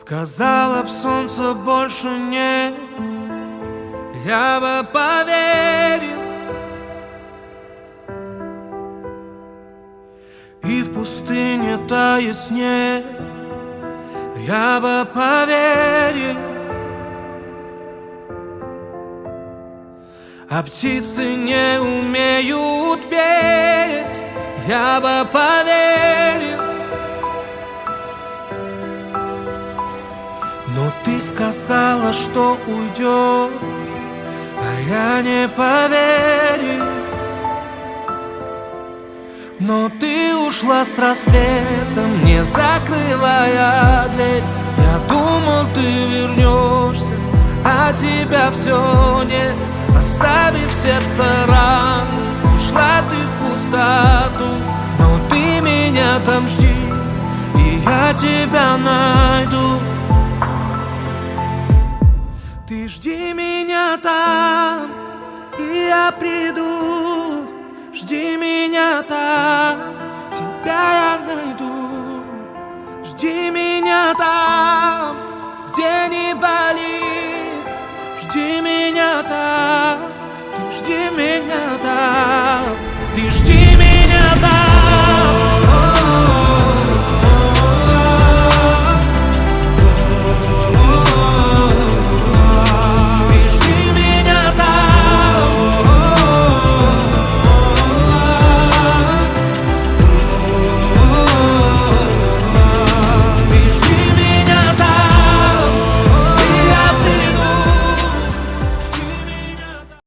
Сказала б, солнца больше нет, я бы поверил. И в пустыне тает снег, я бы поверил. А птицы не умеют петь, я бы поверил. Но ты сказала, что уйдешь, а я не поверил. Но ты ушла с рассветом, не закрывая дверь. Я думал, ты вернешься, а тебя все нет. Оставив сердце раны, ушла ты в пустоту. Но ты меня там жди, и я тебя найду. Ты жди меня там, и я приду. Жди меня там, тебя я